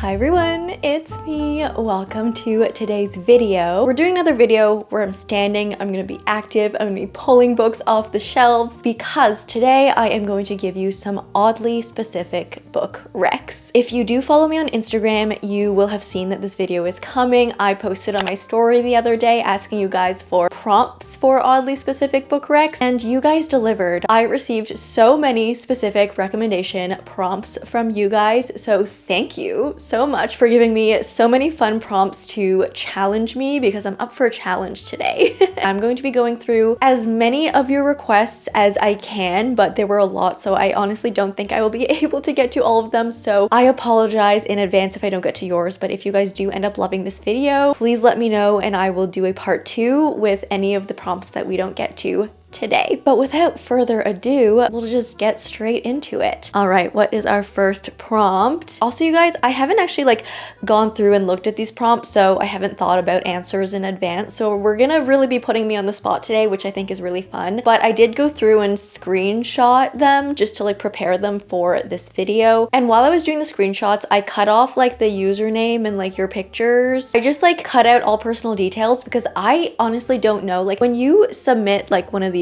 Hi everyone, it's me. Welcome to today's video. We're doing another video where I'm standing, I'm gonna be active, I'm gonna be pulling books off the shelves because today I am going to give you some oddly specific book recs. If you do follow me on Instagram, you will have seen that this video is coming. I posted on my story the other day asking you guys for prompts for oddly specific book recs, and you guys delivered. I received so many specific recommendation prompts from you guys, so thank you so much for giving me so many fun prompts to challenge me because I'm up for a challenge today. I'm going to be going through as many of your requests as I can, but there were a lot, so I honestly don't think I will be able to get to all of them, so I apologize in advance if I don't get to yours. But if you guys do end up loving this video, please let me know and I will do a part 2 with any of the prompts that we don't get to today. But without further ado, we'll just get straight into it. All right, what is our first prompt? Also, you guys, I haven't actually gone through and looked at these prompts, so I haven't thought about answers in advance. So we're gonna really be putting me on the spot today, which I think is really fun. But I did go through and screenshot them just to prepare them for this video. And while I was doing the screenshots, I cut off the username and your pictures. I just cut out all personal details because I honestly don't know. When you submit one of these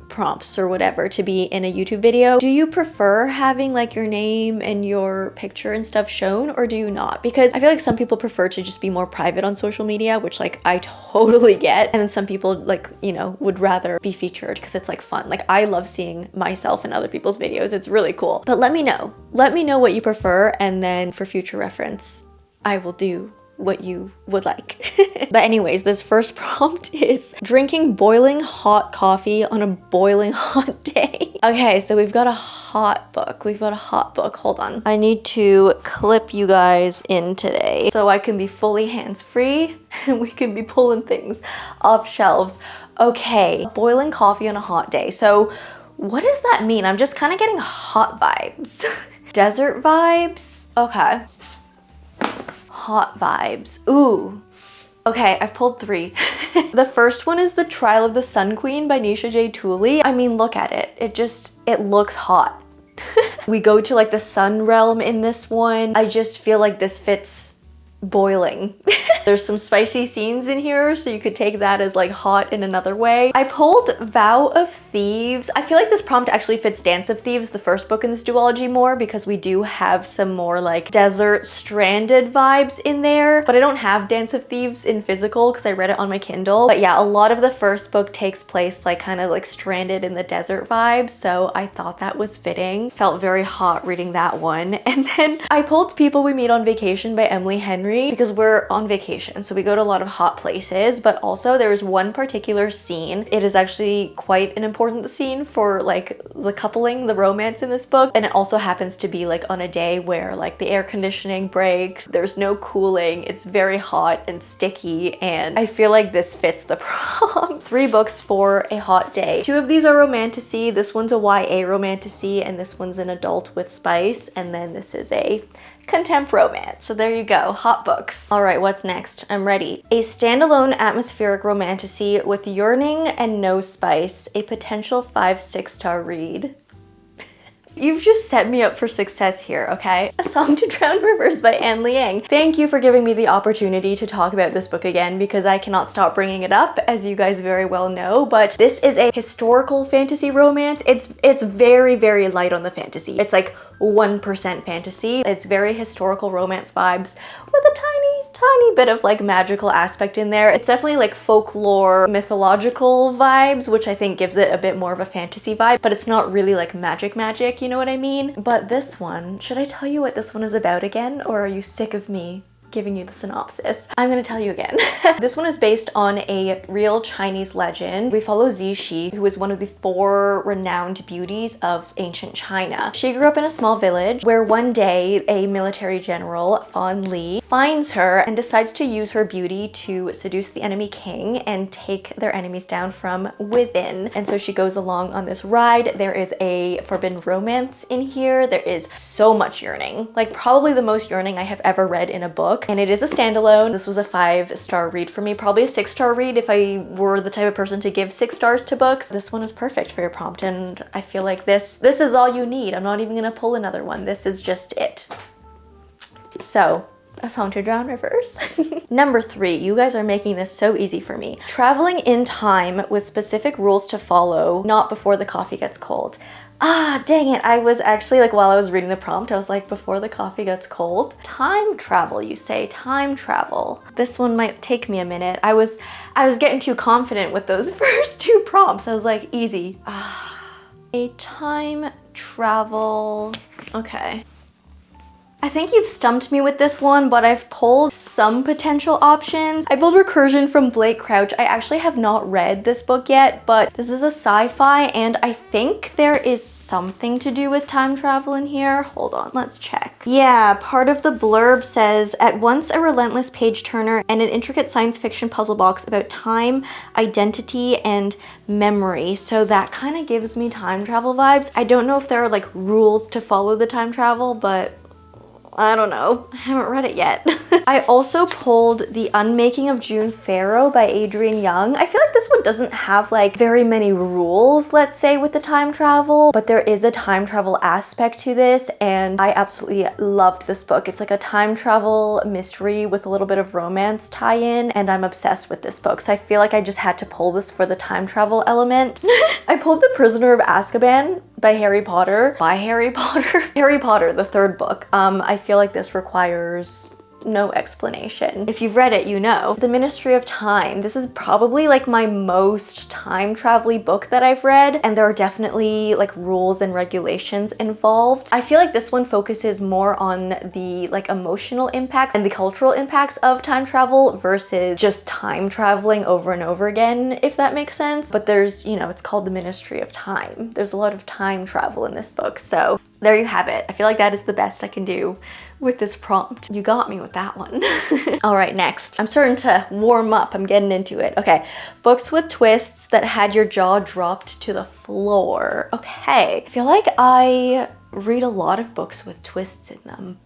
prompts or whatever to be in a YouTube video, do you prefer having your name and your picture and stuff shown, or do you not? Because I feel some people prefer to just be more private on social media, which I totally get, and then some people would rather be featured because it's fun. I love seeing myself in other people's videos. It's really cool. But let me know what you prefer, and then for future reference I will do what you would like. But anyways, this first prompt is drinking boiling hot coffee on a boiling hot day. Okay, so we've got a hot book. Hold on. I need to clip you guys in today so I can be fully hands-free and we can be pulling things off shelves. Okay, boiling coffee on a hot day. So what does that mean? I'm just kind of getting hot vibes. Desert vibes? Okay. Hot vibes. Ooh. Okay, I've pulled 3. The first one is The Trial of the Sun Queen by Nisha J. Tooley. I mean, look at it. It looks hot. We go to the sun realm in this one. I just feel this fits boiling. There's some spicy scenes in here, so you could take that as hot in another way. I pulled Vow of Thieves. I feel this prompt actually fits Dance of Thieves, the first book in this duology, more because we do have some more desert stranded vibes in there, but I don't have Dance of Thieves in physical because I read it on my Kindle. But yeah, a lot of the first book takes place kind of stranded in the desert vibes, so I thought that was fitting. Felt very hot reading that one. And then I pulled People We Meet on Vacation by Emily Henry because we're on vacation, so we go to a lot of hot places, but also there is one particular scene. It is actually quite an important scene for the coupling, the romance in this book, and it also happens to be on a day where the air conditioning breaks, there's no cooling, it's very hot and sticky, and I feel this fits the prompt. 3 books for a hot day. 2 of these are romantasy. This one's a YA romantasy, and this one's an adult with spice, and then this is a contemp romance. So there you go, hot books. All right, what's next? I'm ready. A standalone atmospheric romantasy with yearning and no spice, a potential 5-6 star read. You've just set me up for success here, okay? A Song to Drown Rivers by Anne Liang. Thank you for giving me the opportunity to talk about this book again because I cannot stop bringing it up, as you guys very well know, but this is a historical fantasy romance. It's very, very light on the fantasy. It's 1% fantasy. It's very historical romance vibes with a tiny bit of magical aspect in there. It's definitely folklore, mythological vibes, which I think gives it a bit more of a fantasy vibe, but it's not really magic, you know what I mean? But this one, should I tell you what this one is about again, or are you sick of me giving you the synopsis? I'm gonna tell you again. This one is based on a real Chinese legend. We follow Zixi, who is one of the 4 renowned beauties of ancient China. She grew up in a small village where one day a military general, Fan Li, finds her and decides to use her beauty to seduce the enemy king and take their enemies down from within. And so she goes along on this ride. There is a forbidden romance in here. There is so much yearning, probably the most yearning I have ever read in a book. And it is a standalone. This was a 5-star read for me, probably a 6-star read if I were the type of person to give 6 stars to books. This one is perfect for your prompt, and I feel this is all you need. I'm not even gonna pull another one. This is just it. So, A Song to Drown Rivers. Number 3, you guys are making this so easy for me. Traveling in time with specific rules to follow, not before the coffee gets cold. Ah, dang it. I was actually like, while I was reading the prompt, I was like, before the coffee gets cold. Time travel, you say, time travel. This one might take me a minute. I was getting too confident with those first 2 prompts. I was like, easy. A time travel, okay. I think you've stumped me with this one, but I've pulled some potential options. I pulled Recursion from Blake Crouch. I actually have not read this book yet, but this is a sci-fi, and I think there is something to do with time travel in here. Hold on, let's check. Yeah, part of the blurb says, at once a relentless page turner and an intricate science fiction puzzle box about time, identity, and memory. So that kind of gives me time travel vibes. I don't know if there are like rules to follow the time travel, but I don't know. I haven't read it yet. I also pulled The Unmaking of June Farrow by Adrienne Young. I feel like this one doesn't have like very many rules, let's say, with the time travel, but there is a time travel aspect to this, and I absolutely loved this book. It's like a time travel mystery with a little bit of romance tie-in, and I'm obsessed with this book. So I feel like I just had to pull this for the time travel element. I pulled The Prisoner of Azkaban by Harry Potter. Harry Potter, the 3rd book. I feel like this requires no explanation. If you've read it, you know. The Ministry of Time. This is probably like my most time travel-y book that I've read, and there are definitely like rules and regulations involved. I feel like this one focuses more on the like emotional impacts and the cultural impacts of time travel versus just time traveling over and over again, if that makes sense. But there's, you know, it's called The Ministry of Time. There's a lot of time travel in this book, so there you have it. I feel like that is the best I can do with this prompt. You got me with that one. All right, next. I'm starting to warm up. I'm getting into it. Okay, books with twists that had your jaw dropped to the floor. Okay, I feel like I read a lot of books with twists in them.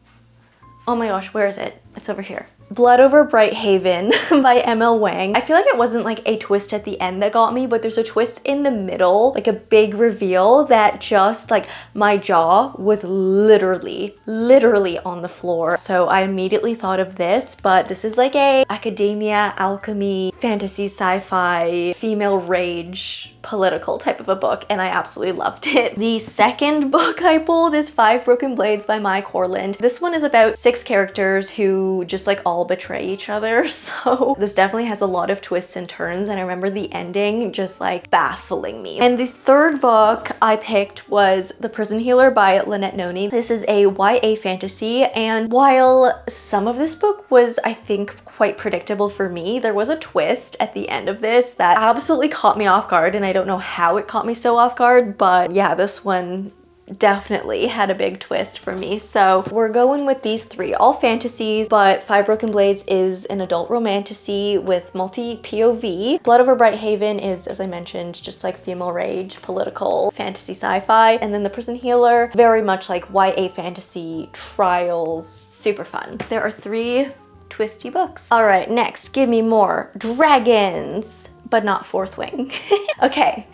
Oh my gosh, where is it? It's over here. Blood Over Bright Haven by M.L. Wang. I feel like it wasn't like a twist at the end that got me, but there's a twist in the middle, like a big reveal that just like my jaw was literally on the floor. So I immediately thought of this, but this is like a academia, alchemy, fantasy, sci-fi, female rage, political type of a book, and I absolutely loved it. The second book I pulled is Five Broken Blades by Mai Corland. This one is about 6 characters who just like all betray each other, so this definitely has a lot of twists and turns, and I remember the ending just like baffling me. And the third book I picked was The Prison Healer by Lynette Noni. This is a YA fantasy, and while some of this book was, I think, quite predictable for me, there was a twist at the end of this that absolutely caught me off guard, and I don't know how it caught me so off guard, but yeah, this one definitely had a big twist for me. So we're going with these 3, all fantasies, but Five Broken Blades is an adult romantasy with multi-POV. Blood Over Bright Haven is, as I mentioned, just like female rage, political, fantasy, sci-fi. And then The Prison Healer, very much like YA fantasy, trials, super fun. There are 3 twisty books. All right, next, give me more dragons, but not Fourth Wing. Okay.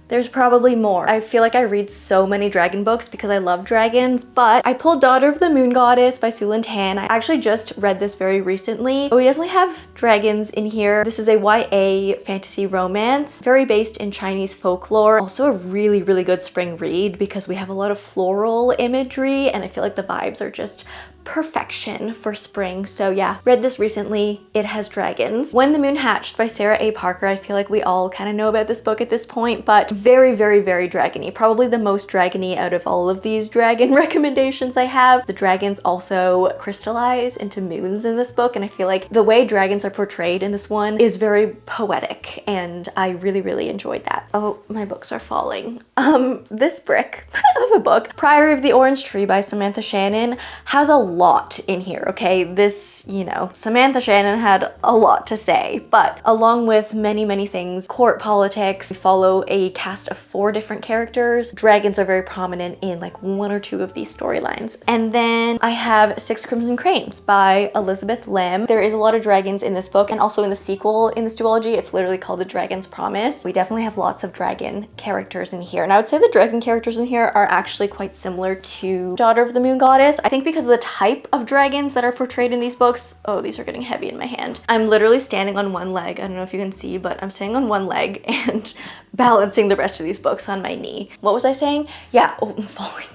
There's probably more. I feel like I read so many dragon books because I love dragons, but I pulled Daughter of the Moon Goddess by Su Lin Tan. I actually just read this very recently. But we definitely have dragons in here. This is a YA fantasy romance, very based in Chinese folklore. Also a really, really good spring read because we have a lot of floral imagery, and I feel like the vibes are just perfection for spring. So yeah, read this recently. It has dragons. When the Moon Hatched by Sarah A. Parker. I feel like we all kind of know about this book at this point, but very, very, very dragony. Probably the most dragony out of all of these dragon recommendations I have. The dragons also crystallize into moons in this book, and I feel like the way dragons are portrayed in this one is very poetic, and I really, really enjoyed that. Oh, my books are falling. This brick of a book, Priory of the Orange Tree by Samantha Shannon, has a lot in here, okay? This, you know, Samantha Shannon had a lot to say, but along with many, many things, court politics, we follow a cast of 4 different characters. Dragons are very prominent in like 1 or 2 of these storylines. And then I have Six Crimson Cranes by Elizabeth Lim. There is a lot of dragons in this book, and also in the sequel in this duology, it's literally called The Dragon's Promise. We definitely have lots of dragon characters in here, and I would say the dragon characters in here are actually quite similar to Daughter of the Moon Goddess. I think because of the type of dragons that are portrayed in these books. Oh, these are getting heavy in my hand. I'm literally standing on one leg. I don't know if you can see, but I'm standing on one leg and balancing the rest of these books on my knee. What was I saying? Yeah, oh, I'm falling.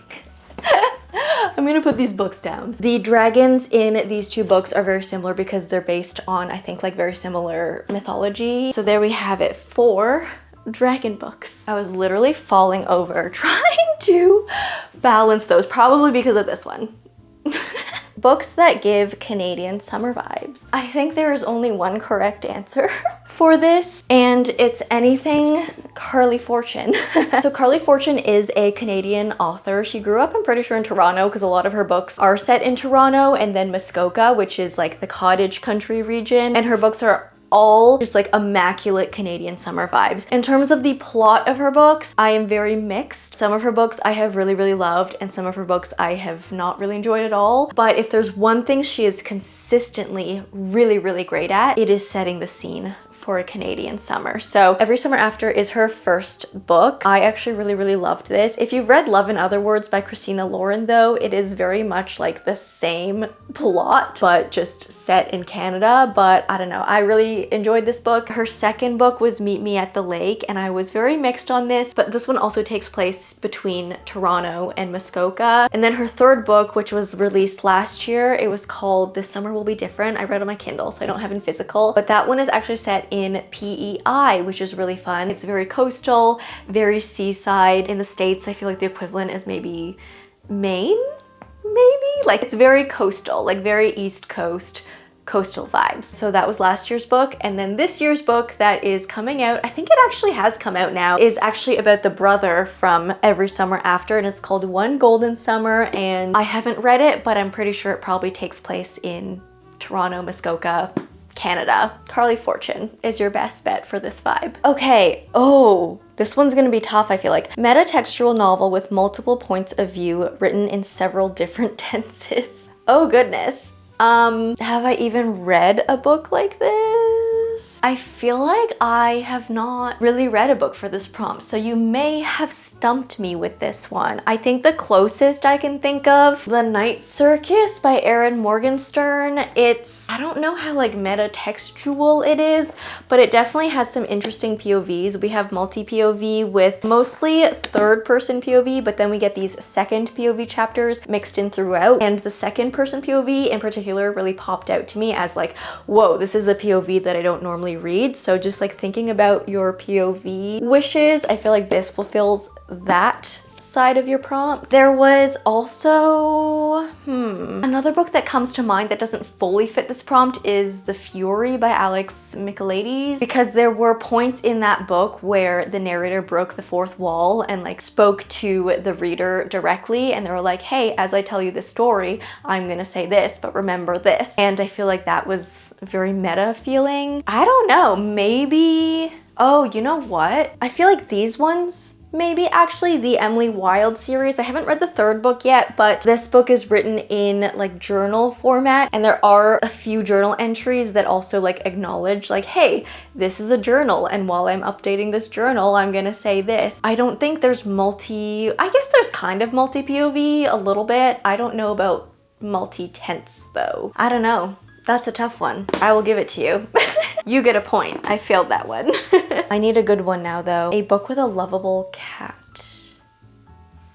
I'm gonna put these books down. The dragons in these two books are very similar because they're based on, I think, like very similar mythology. So there we have it, 4 dragon books. I was literally falling over trying to balance those, probably because of this one. Books that give Canadian summer vibes. I think there is only one correct answer for this, and it's anything Carley Fortune. So Carley Fortune is a Canadian author. She grew up, I'm pretty sure, in Toronto because a lot of her books are set in Toronto, and then Muskoka, which is like the cottage country region, and her books are all just like immaculate Canadian summer vibes. In terms of the plot of her books, I am very mixed. Some of her books I have really loved, and some of her books I have not really enjoyed at all. But if there's one thing she is consistently really great at, it is setting the scene for a Canadian summer. So Every Summer After is her first book. I actually really loved this. If you've read Love in Other Words by Christina Lauren though, it is very much like the same plot, but just set in Canada. But I don't know, I really enjoyed this book. Her second book was Meet Me at the Lake, and I was very mixed on this, but this one also takes place between Toronto and Muskoka. And then her third book, which was released last year, it was called This Summer Will Be Different. I read it on my Kindle, so I don't have it in physical, but that one is actually set in PEI, which is really fun. It's very coastal, very seaside. In the States, I feel like the equivalent is maybe Maine, maybe? Like it's very coastal, like very East Coast, coastal vibes. So that was last year's book. And then this year's book that is coming out, I think it actually has come out now, is actually about the brother from Every Summer After, and it's called One Golden Summer. And I haven't read it, but I'm pretty sure it probably takes place in Toronto, Muskoka, Canada. Carley Fortune is your best bet for this vibe. Okay, oh, this one's gonna be tough, I feel like. Metatextual novel with multiple points of view written in several different tenses. Oh goodness. Have I even read a book like this? I feel like I have not really read a book for this prompt, so you may have stumped me with this one. I think the closest I can think of, The Night Circus by Erin Morgenstern. I don't know how like metatextual it is, but it definitely has some interesting POVs. We have multi-POV with mostly third-person POV, but then we get these second POV chapters mixed in throughout, and the second-person POV in particular really popped out to me as like, whoa, this is a POV that I don't normally read. So just like thinking about your POV wishes, I feel like this fulfills that side of your prompt. There was also another book that comes to mind that doesn't fully fit this prompt is The Fury by Alex Michaelides, because there were points in that book where the narrator broke the fourth wall and like spoke to the reader directly, and they were like, hey, as I tell you this story, I'm gonna say this, but remember this. And I feel like that was very meta feeling. I don't know, maybe, oh, you know what? I feel like these ones, maybe actually the Emily Wilde series. I haven't read the third book yet, but this book is written in like journal format, and there are a few journal entries that also like acknowledge like, hey, this is a journal, and while I'm updating this journal, I'm gonna say this. I don't think there's I guess there's kind of multi-POV a little bit. I don't know about multi-tense though. I don't know. That's a tough one. I will give it to you. You get a point. I failed that one. I need a good one now though. A book with a lovable cat.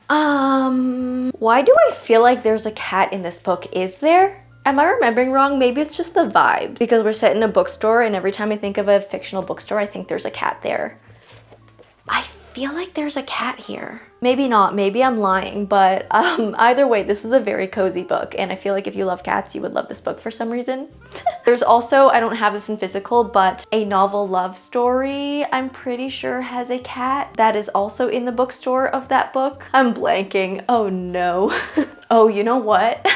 Why do I feel like there's a cat in this book? Is there? Am I remembering wrong? Maybe it's just the vibes, because we're set in a bookstore, and every time I think of a fictional bookstore, I think there's a cat there. I feel like there's a cat here. Maybe not, maybe I'm lying, but either way, this is a very cozy book, and I feel like if you love cats, you would love this book for some reason. There's also, I don't have this in physical, but A Novel Love Story, I'm pretty sure has a cat that is also in the bookstore of that book. I'm blanking, oh no. Oh, you know what?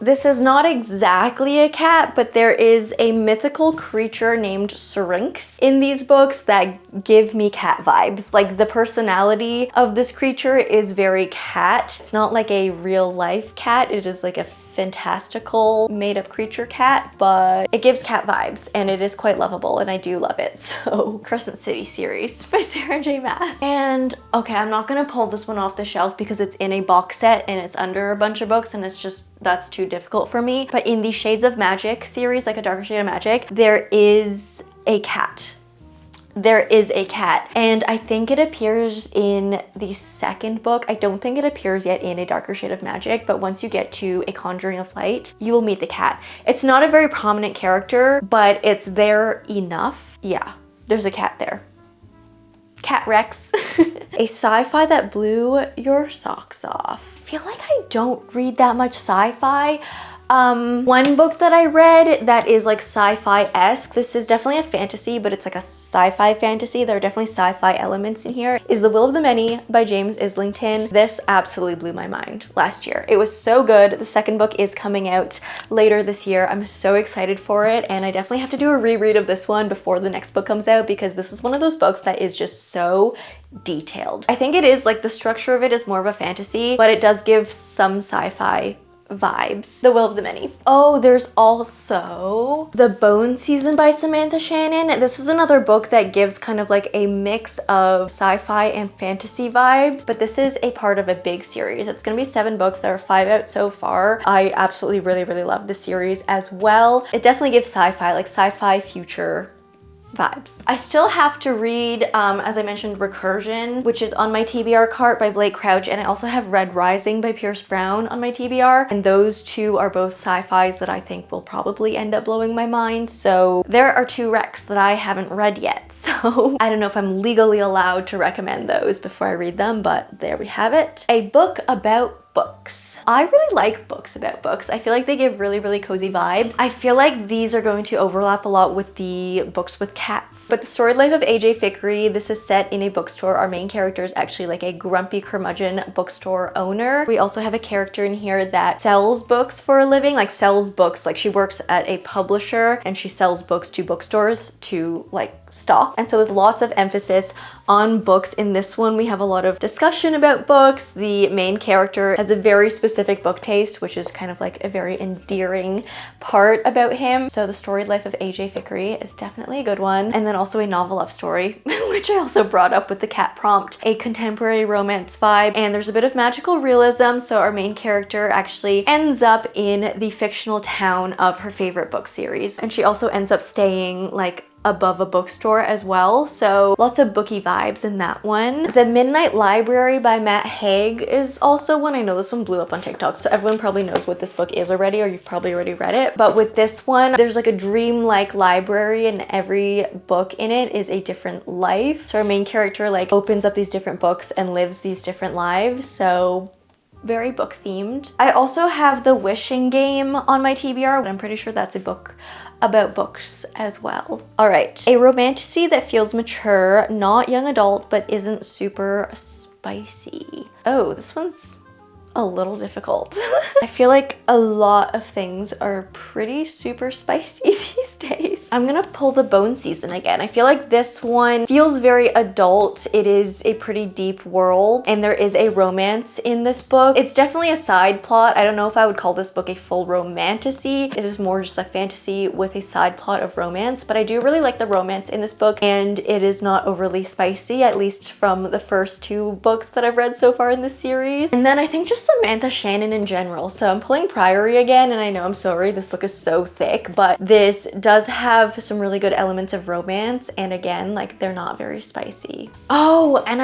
This is not exactly a cat, but there is a mythical creature named Syrinx in these books that give me cat vibes. Like the personality of this creature is very cat. It's not like a real life cat, it is like a fantastical made-up creature cat, but it gives cat vibes and it is quite lovable and I do love it. So Crescent City series by Sarah J Maas. And okay, I'm not gonna pull this one off the shelf because it's in a box set and it's under a bunch of books and it's just, that's too difficult for me. But in the Shades of Magic series, like A Darker Shade of Magic, there is a cat. There is a cat, and I think it appears in the second book. I don't think it appears yet in A Darker Shade of Magic, but once you get to A Conjuring of Light, you will meet the cat. It's not a very prominent character, but it's there enough. Yeah, there's a cat there. Cat Rex. A sci-fi that blew your socks off. I feel like I don't read that much sci-fi. One book that I read that is like sci-fi-esque, this is definitely a fantasy, but it's like a sci-fi fantasy. There are definitely sci-fi elements in here, is The Will of the Many by James Islington. This absolutely blew my mind last year. It was so good. The second book is coming out later this year. I'm so excited for it, and I definitely have to do a reread of this one before the next book comes out because this is one of those books that is just so detailed. I think it is like the structure of it is more of a fantasy, but it does give some sci-fi vibes. The Will of the Many. Oh, there's also The Bone Season by Samantha Shannon. This is another book that gives kind of like a mix of sci-fi and fantasy vibes, but this is a part of a big series. It's gonna be 7 books. There are 5 out so far. I absolutely really love this series as well. It definitely gives sci-fi, like sci-fi future vibes. I still have to read, as I mentioned, Recursion, which is on my TBR cart by Blake Crouch, and I also have Red Rising by Pierce Brown on my TBR, and those two are both sci-fis that I think will probably end up blowing my mind. So there are 2 recs that I haven't read yet, so I don't know if I'm legally allowed to recommend those before I read them, but there we have it. A book about books. I really like books about books. I feel like they give really cozy vibes. I feel like these are going to overlap a lot with the books with cats. But The Storied Life of AJ Fikry, this is set in a bookstore. Our main character is actually like a grumpy curmudgeon bookstore owner. We also have a character in here that sells books for a living, like sells books, like she works at a publisher and she sells books to bookstores to like stock. And so there's lots of emphasis on books in this one. We have a lot of discussion about books. The main character has a very specific book taste, which is kind of like a very endearing part about him. So The Storied Life of AJ Fikry is definitely a good one. And then also A Novel Love Story, which I also brought up with the cat prompt, a contemporary romance vibe. And there's a bit of magical realism. So our main character actually ends up in the fictional town of her favorite book series. And she also ends up staying like above a bookstore as well, so lots of booky vibes in that one. The Midnight Library by Matt Haig is also one. I know this one blew up on TikTok, so everyone probably knows what this book is already, or you've probably already read it. But with this one, there's like a dream-like library and every book in it is a different life. So our main character like opens up these different books and lives these different lives, so very book themed. I also have The Wishing Game on my TBR, but I'm pretty sure that's a book about books as well. All right, a romantasy that feels mature, not young adult, but isn't super spicy. Oh, this one's a little difficult. I feel like a lot of things are pretty super spicy these days. I'm gonna pull The Bone Season again. I feel like this one feels very adult. It is a pretty deep world and there is a romance in this book. It's definitely a side plot. I don't know if I would call this book a full romantasy. It is more just a fantasy with a side plot of romance, but I do really like the romance in this book and it is not overly spicy, at least from the first 2 books that I've read so far in this series. And then I think just Samantha Shannon in general. So I'm pulling Priory again, and I know, I'm sorry, this book is so thick, but this does have some really good elements of romance, and again, like, they're not very spicy. Oh, and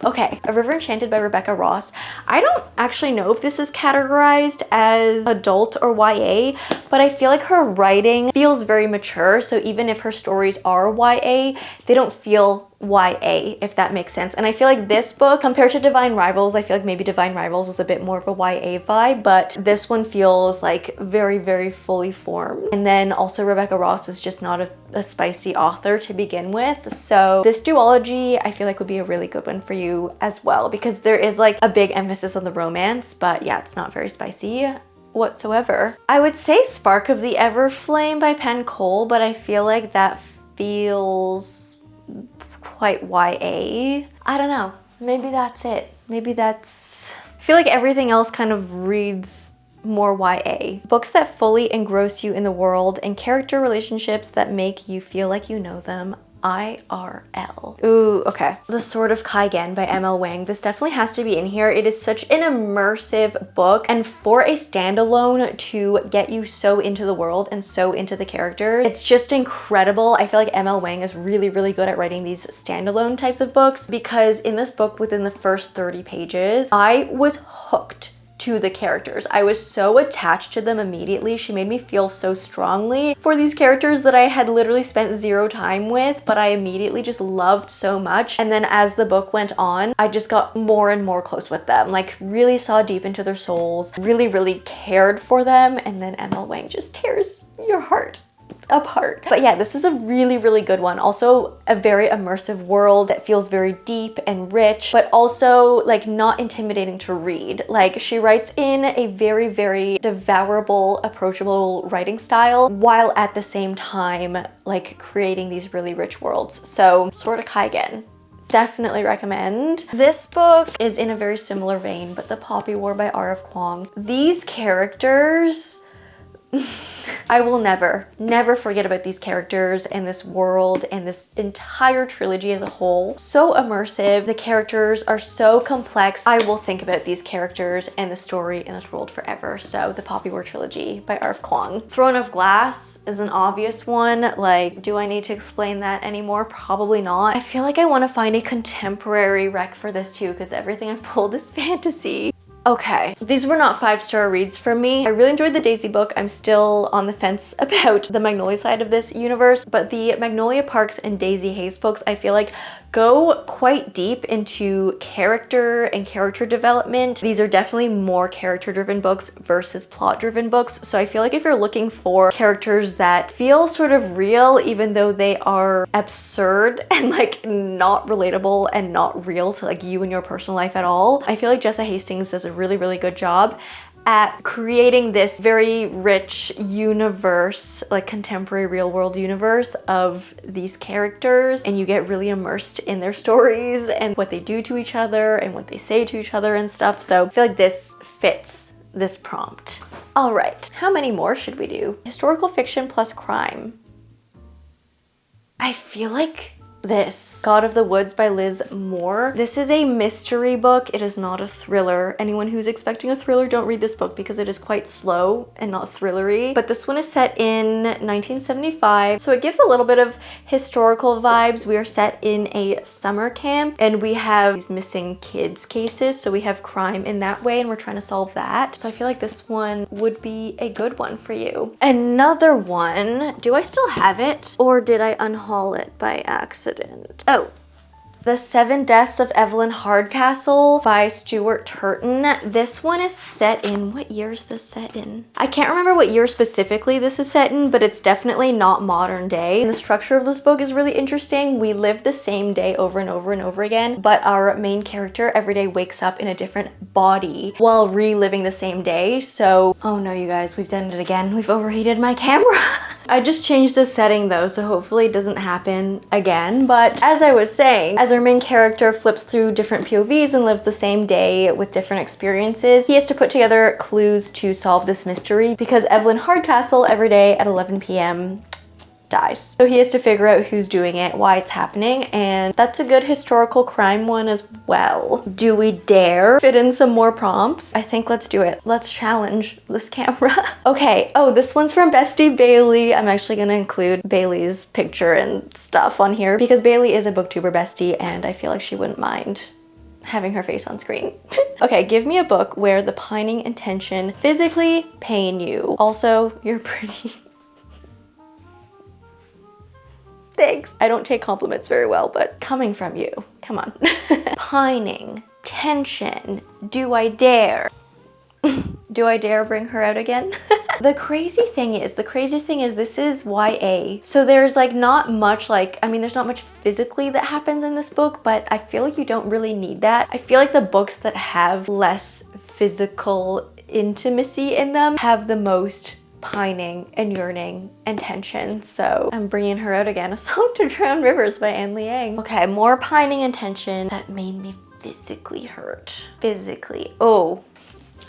okay, A River Enchanted by Rebecca Ross. I don't actually know if this is categorized as adult or YA, but I feel like her writing feels very mature, so even if her stories are YA, they don't feel YA, if that makes sense. And I feel like this book, compared to Divine Rivals, I feel like maybe Divine Rivals was a bit more of a YA vibe, but this one feels like very fully formed. And then also Rebecca Ross is just not a spicy author to begin with. So this duology I feel like would be a really good one for you as well, because there is like a big emphasis on the romance, but yeah, it's not very spicy whatsoever. I would say Spark of the Everflame by Penn Cole, but I feel like that feels quite YA. I don't know. Maybe that's it. Maybe that's... I feel like everything else kind of reads more YA. Books that fully engross you in the world and character relationships that make you feel like you know them. IRL. Ooh, okay. The Sword of Kaigen by ML Wang. This definitely has to be in here. It is such an immersive book, and for a standalone to get you so into the world and so into the characters, it's just incredible. I feel like ML Wang is really, really good at writing these standalone types of books, because in this book, within the first 30 pages, I was hooked to the characters. I was so attached to them immediately. She made me feel so strongly for these characters that I had literally spent zero time with, but I immediately just loved so much. And then as the book went on, I just got more and more close with them, like really saw deep into their souls, really, really cared for them. And then ML Wang just tears your heart apart. But yeah, this is a really, really good one. Also a very immersive world that feels very deep and rich, but also like not intimidating to read. Like she writes in a very, very devourable, approachable writing style, while at the same time like creating these really rich worlds. So Sword of Kaigen, definitely recommend. This book is in a very similar vein, but The Poppy War by R.F. Kuang. These characters, I will never forget about these characters and this world and this entire trilogy as a whole. So immersive. The characters are so complex. I will think about these characters and the story in this world forever. So The Poppy War trilogy by R.F. Kuang. Throne of Glass is an obvious one. Like, do I need to explain that anymore? Probably not. I feel like I want to find a contemporary rec for this too, because everything I've pulled is fantasy. Okay, these were not 5-star reads for me. I really enjoyed the Daisy book. I'm still on the fence about the Magnolia side of this universe, but the Magnolia Parks and Daisy Hayes books, I feel like go quite deep into character and character development. These are definitely more character-driven books versus plot-driven books. So I feel like if you're looking for characters that feel sort of real, even though they are absurd and like not relatable and not real to like you and your personal life at all, I feel like Jessa Hastings does a really, really good job at creating this very rich universe, like contemporary real world universe of these characters, and you get really immersed in their stories and what they do to each other and what they say to each other and stuff. So I feel like this fits this prompt. All right, how many more should we do? Historical fiction plus crime. I feel like this God of the Woods by Liz Moore. This is a mystery book. It is not a thriller. Anyone who's expecting a thriller, don't read this book because it is quite slow and not thrillery. But this one is set in 1975, so it gives a little bit of historical vibes. We are set in a summer camp and we have these missing kids cases, so we have crime in that way and we're trying to solve that. So I feel like this one would be a good one for you. Another one, do I still have it or did I unhaul it by accident? Oh, The 7 Deaths of Evelyn Hardcastle by Stuart Turton. This one is set in, what year is this set in? I can't remember what year specifically this is set in, but it's definitely not modern day. And the structure of this book is really interesting. We live the same day over and over and over again, but our main character every day wakes up in a different body while reliving the same day. So, oh no, you guys, we've done it again. We've overheated my camera. I just changed the setting though, so hopefully it doesn't happen again. But as I was saying, as our main character flips through different POVs and lives the same day with different experiences, he has to put together clues to solve this mystery because Evelyn Hardcastle every day at 11 p.m. dies. So he has to figure out who's doing it, why it's happening, and that's a good historical crime one as well. Do we dare fit in some more prompts? I think let's do it. Let's challenge this camera. Okay, oh, this one's from Bestie Bailey. I'm actually gonna include Bailey's picture and stuff on here because Bailey is a booktuber bestie and I feel like she wouldn't mind having her face on screen. Okay, give me a book where the pining and tension physically pain you. Also, you're pretty. Thanks. I don't take compliments very well, but coming from you, come on. Pining, tension, do I dare? Do I dare bring her out again? The crazy thing is this is YA. So there's like not much there's not much physically that happens in this book, but I feel like you don't really need that. I feel like the books that have less physical intimacy in them have the most pining and yearning and tension. So I'm bringing her out again. A Song to Drown Rivers by Anne Liang. Okay, more pining and tension that made me physically hurt. Physically. Oh,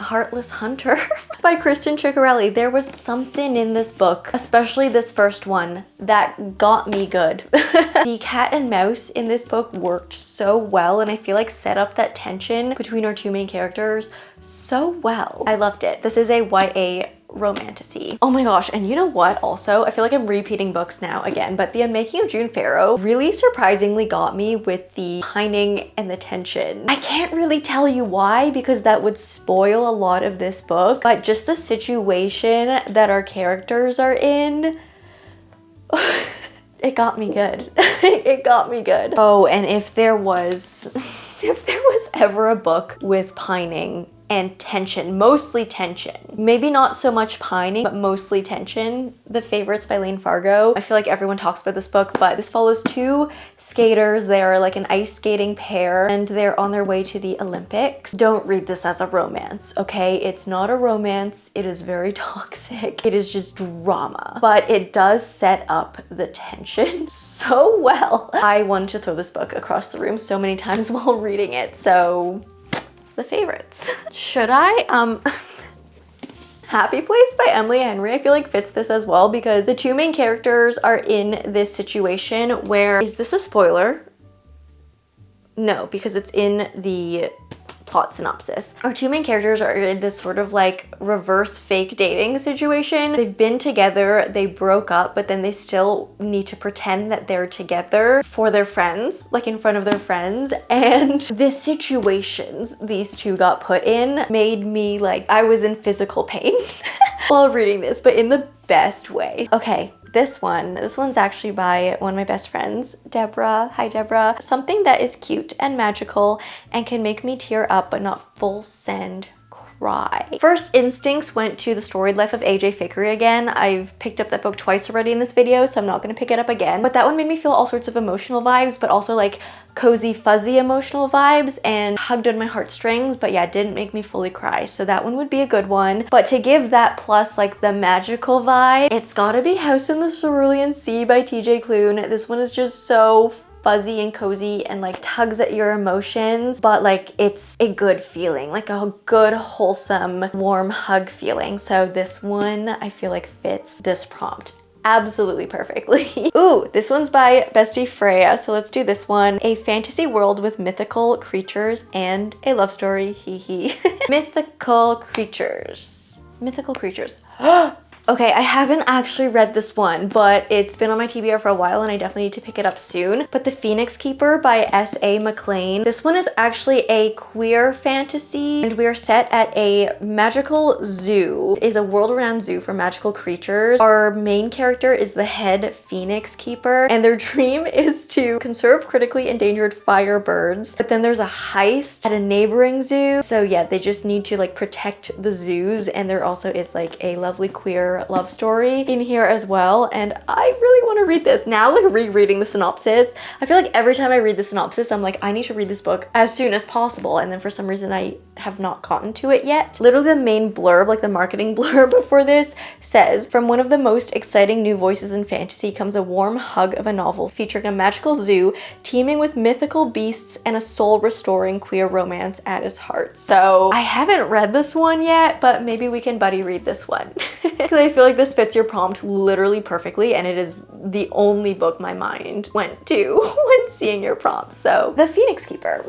Heartless Hunter by Kristen Ciccarelli. There was something in this book, especially this first one, that got me good. The cat and mouse in this book worked so well, and I feel like set up that tension between our two main characters so well. I loved it. This is a YA romantasy. Oh my gosh, and you know what also? I feel like I'm repeating books now again, but The Unmaking of June Farrow really surprisingly got me with the pining and the tension. I can't really tell you why because that would spoil a lot of this book, but just the situation that our characters are in, it got me good. It got me good. Oh, and if there was ever a book with pining and tension, mostly tension, maybe not so much pining, but mostly tension, The Favorites by Lane Fargo. I feel like everyone talks about this book, but this follows two skaters. They are like an ice skating pair and they're on their way to the Olympics. Don't read this as a romance, okay? It's not a romance. It is very toxic. It is just drama, but it does set up the tension so well. I wanted to throw this book across the room so many times while reading it, so The Favorites. Should I? Happy Place by Emily Henry I feel like fits this as well because the two main characters are in this situation where, is this a spoiler? No, because it's in the plot synopsis. Our two main characters are in this sort of like reverse fake dating situation. They've been together, they broke up, but then they still need to pretend that they're together for their friends, like in front of their friends. And the situations these two got put in made me like, I was in physical pain while reading this, but in the best way. Okay. This one's actually by one of my best friends, Deborah. Hi, Deborah. Something that is cute and magical and can make me tear up but not full send cry. First instincts went to The Storied Life of A.J. Fikry again. I've picked up that book twice already in this video, so I'm not gonna pick it up again. But that one made me feel all sorts of emotional vibes, but also like cozy, fuzzy emotional vibes and hugged on my heartstrings, but yeah, didn't make me fully cry. So that one would be a good one. But to give that plus like the magical vibe, it's gotta be House in the Cerulean Sea by TJ Klune. This one is just so fuzzy and cozy and like tugs at your emotions, but like it's a good feeling, like a good, wholesome, warm hug feeling. So this one I feel like fits this prompt absolutely perfectly. Ooh, this one's by Bestie Freya, so let's do this one. A fantasy world with mythical creatures and a love story, hee hee. Mythical creatures. Mythical creatures. Okay, I haven't actually read this one, but it's been on my TBR for a while and I definitely need to pick it up soon. But The Phoenix Keeper by S.A. McLean. This one is actually a queer fantasy and we are set at a magical zoo. It is a world-renowned zoo for magical creatures. Our main character is the head Phoenix Keeper and their dream is to conserve critically endangered firebirds. But then there's a heist at a neighboring zoo. So yeah, they just need to like protect the zoos, and there also is like a lovely queer love story in here as well, and I really want to read this. Now like rereading the synopsis, I feel like every time I read the synopsis I'm like, I need to read this book as soon as possible, and then for some reason I have not gotten to it yet. Literally the main blurb, like the marketing blurb for this says, from one of the most exciting new voices in fantasy comes a warm hug of a novel featuring a magical zoo teeming with mythical beasts and a soul-restoring queer romance at its heart. So I haven't read this one yet, but maybe we can buddy read this one. Because I feel like this fits your prompt literally perfectly, and it is the only book my mind went to when seeing your prompt. So The Phoenix Keeper.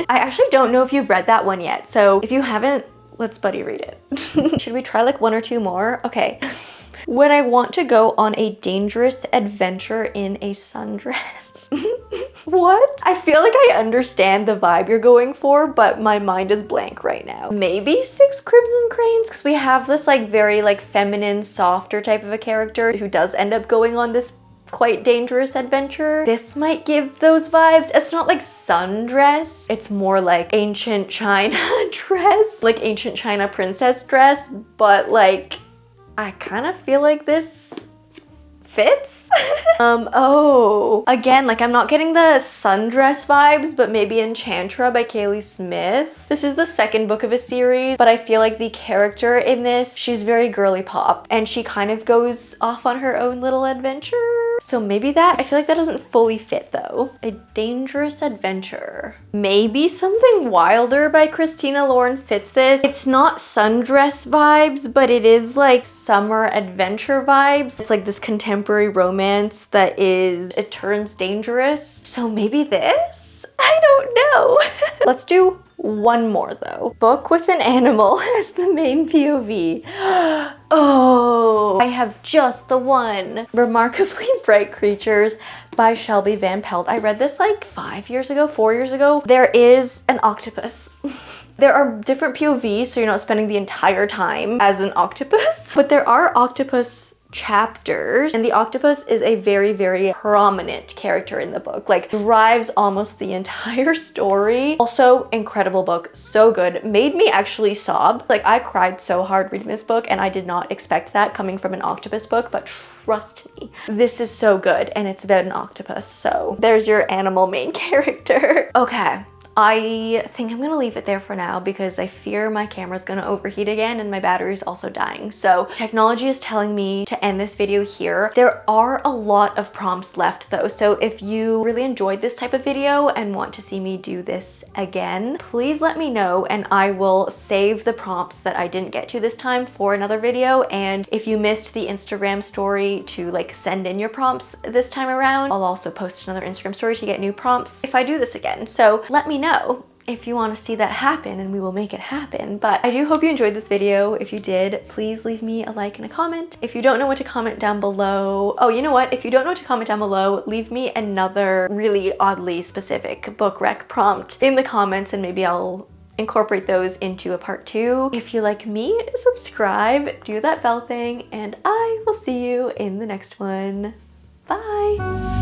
I actually don't know if you've read that one yet, so if you haven't, let's buddy read it. Should we try like one or two more? Okay. When I want to go on a dangerous adventure in a sundress. What? I feel like I understand the vibe you're going for, but my mind is blank right now. Maybe 6 Crimson Cranes, because we have this like very like feminine, softer type of a character who does end up going on this quite dangerous adventure. This might give those vibes. It's not like sundress. It's more like ancient China dress, like ancient China princess dress, but like I kind of feel like this fits. Oh, again, like I'm not getting the sundress vibes, but maybe Enchantra by Kaylee Smith. This is the second book of a series, but I feel like the character in this, she's very girly pop and she kind of goes off on her own little adventure. So maybe that. I feel like that doesn't fully fit though. A Dangerous Adventure. Maybe Something Wilder by Christina Lauren fits this. It's not sundress vibes, but it is like summer adventure vibes. It's like this contemporary romance that it turns dangerous. So maybe this? I don't know. Let's do one more though. Book with an animal as the main POV. Oh, I have just the one. Remarkably Bright Creatures by Shelby Van Pelt. I read this like 5 years ago, 4 years ago. There is an octopus. There are different POVs, so you're not spending the entire time as an octopus, but there are octopus chapters, and the octopus is a very, very prominent character in the book, like drives almost the entire story. Also, incredible book, so good, made me actually sob. Like, I cried so hard reading this book, and I did not expect that coming from an octopus book, but trust me, this is so good, and it's about an octopus, so there's your animal main character. Okay. I think I'm gonna leave it there for now because I fear my camera's gonna overheat again and my battery's also dying. So technology is telling me to end this video here. There are a lot of prompts left though. So if you really enjoyed this type of video and want to see me do this again, please let me know and I will save the prompts that I didn't get to this time for another video. And if you missed the Instagram story to like send in your prompts this time around, I'll also post another Instagram story to get new prompts if I do this again. So let me know if you want to see that happen and we will make it happen. But I do hope you enjoyed this video. If you did, please leave me a like and a comment. If you don't know what to comment down below, oh, you know what? If you don't know what to comment down below, leave me another really oddly specific book rec prompt in the comments and maybe I'll incorporate those into a part 2. If you like me, subscribe, do that bell thing, and I will see you in the next one. Bye.